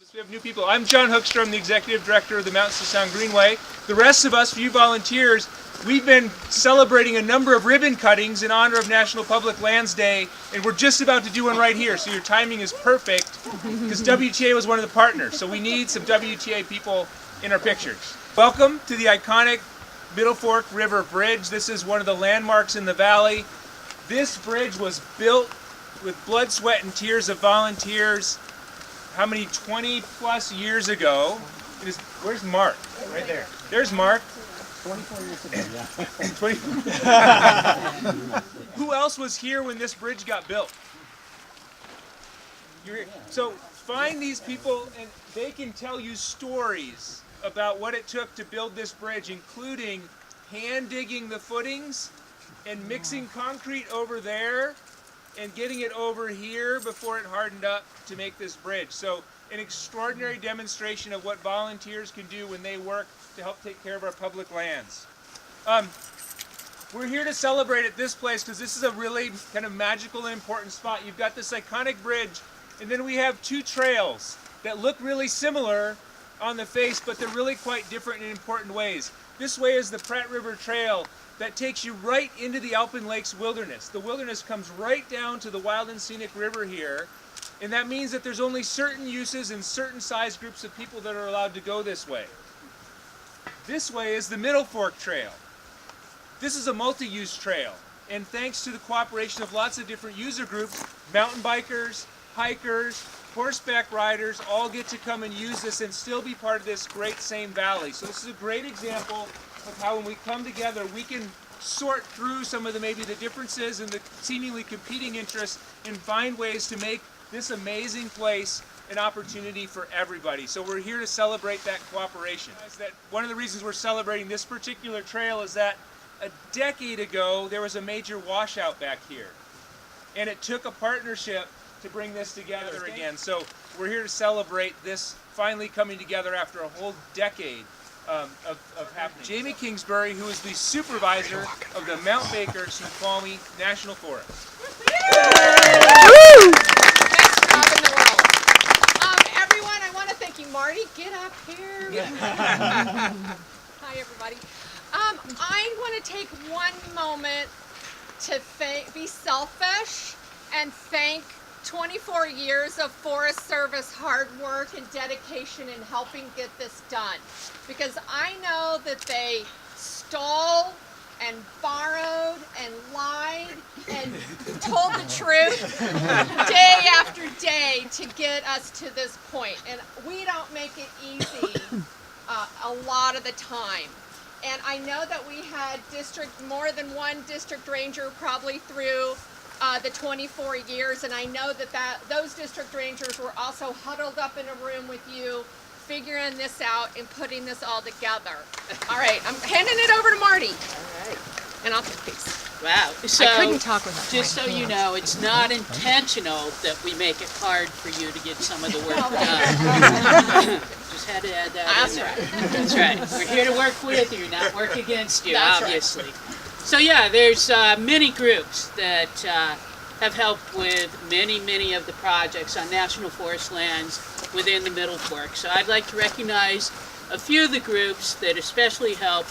We have new people. I'm John Hoekstra. I'm the Executive Director of the Mountains to Sound Greenway. The rest of us, few volunteers, we've been celebrating a number of ribbon cuttings in honor of National Public Lands Day, and we're just about to do one right here, so your timing is perfect, because WTA was one of the partners, so we need some WTA people in our pictures. Welcome to the iconic Middle Fork River Bridge. This is one of the landmarks in the valley. This bridge was built with blood, sweat, and tears of volunteers. How many? 20 plus years ago. Where's Mark? Right there. There's Mark. 24 years ago, yeah. Who else was here when this bridge got built? So find these people and they can tell you stories about what it took to build this bridge, including hand digging the footings and mixing concrete over there and getting it over here before it hardened up to make this bridge. So an extraordinary demonstration of what volunteers can do when they work to help take care of our public lands. We're here to celebrate at this place because this is a really kind of magical and important spot. You've got this iconic bridge, and then we have two trails that look really similar on the face, but they're really quite different in important ways. This way is the Pratt River Trail that takes you right into the Alpine Lakes wilderness. The wilderness comes right down to the wild and scenic river here, and that means that there's only certain uses and certain size groups of people that are allowed to go this way. This way is the Middle Fork Trail. This is a multi-use trail, and thanks to the cooperation of lots of different user groups, mountain bikers, hikers, horseback riders all get to come and use this and still be part of this great same valley. So this is a great example of how when we come together we can sort through some of maybe the differences and the seemingly competing interests and find ways to make this amazing place an opportunity for everybody. So we're here to celebrate that cooperation. One of the reasons we're celebrating this particular trail is that a decade ago there was a major washout back here, and it took a partnership to bring this together again. So we're here to celebrate this finally coming together after a whole decade of happening. Jamie Kingsbury, who is the supervisor of the Mount Baker Snoqualmie National Forest. Best job in the world. Everyone, I want to thank you. Marty, get up here. Hi, everybody. I want to take one moment to be selfish and thank 24 years of Forest Service hard work and dedication in helping get this done. Because I know that they stole and borrowed and lied and told the truth day after day to get us to this point. And we don't make it easy a lot of the time. And I know that we had more than one district ranger probably through the 24 years, and I know that those district rangers were also huddled up in a room with you, figuring this out and putting this all together. All right, I'm handing it over to Marty. All right. And I'll take a piece. Wow. So, I couldn't talk without just so you know, it's not intentional that we make it hard for you to get some of the work done. Just had to add that That's in there. right. That's right. We're here to work with you, not work against you, That's obviously. Right. So yeah, there's many groups that have helped with many of the projects on National Forest lands within the Middle Fork. So I'd like to recognize a few of the groups that especially help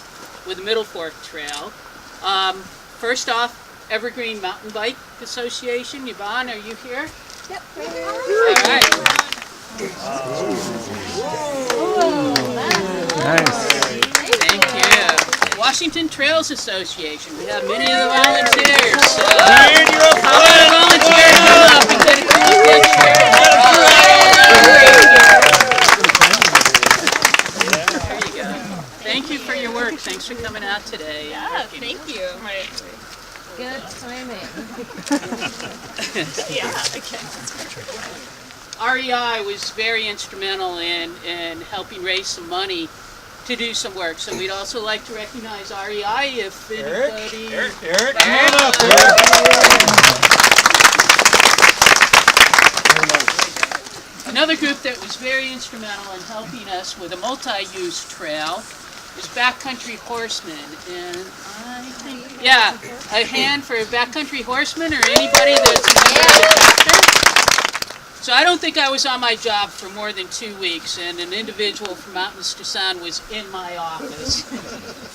with the Middle Fork Trail. First off, Evergreen Mountain Bike Association. Yvonne, are you here? Yep. All right. Nice. Thank you. Washington Trails Association. We have many of the volunteers. How about a volunteer come up and get a cool picture? There you go. Thank you for your work. Thanks for coming out today. Yeah, thank you. Good timing. Yeah, okay. REI was very instrumental in helping raise some money to do some work. So we'd also like to recognize REI if anybody... Eric, come on up. Another group that was very instrumental in helping us with a multi-use trail is Backcountry Horsemen. And I think, yeah, a hand for Backcountry Horsemen or anybody that's a member of the chapter. So I don't think I was on my job for more than 2 weeks, and an individual from Mount Mr. Sun was in my office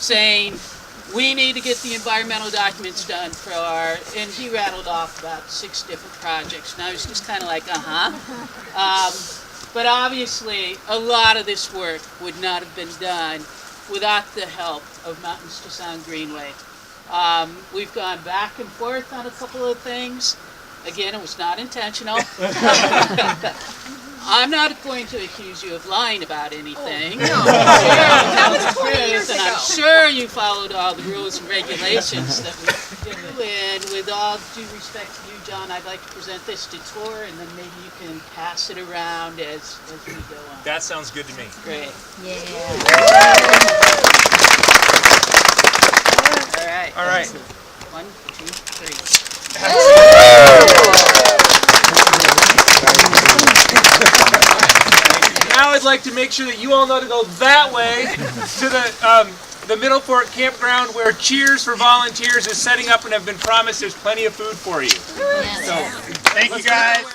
saying, we need to get the environmental documents done for our, and he rattled off about 6 different projects, and I was just kind of like, but obviously, a lot of this work would not have been done without the help of Mount Mr. Sun Greenway. We've gone back and forth on a couple of things. Again, it was not intentional. I'm not going to accuse you of lying about anything. Oh, no. That was 20 years And ago. I'm sure you followed all the rules and regulations that we do. And with all due respect to you, John, I'd like to present this to Tor, and then maybe you can pass it around as we go on. That sounds good to me. Great. Yeah. All right. All right. 1, 2, 3. Now I'd like to make sure that you all know to go that way to the Middle Fork campground where Cheers for Volunteers is setting up and have been promised there's plenty of food for you. Yes. Thank you guys.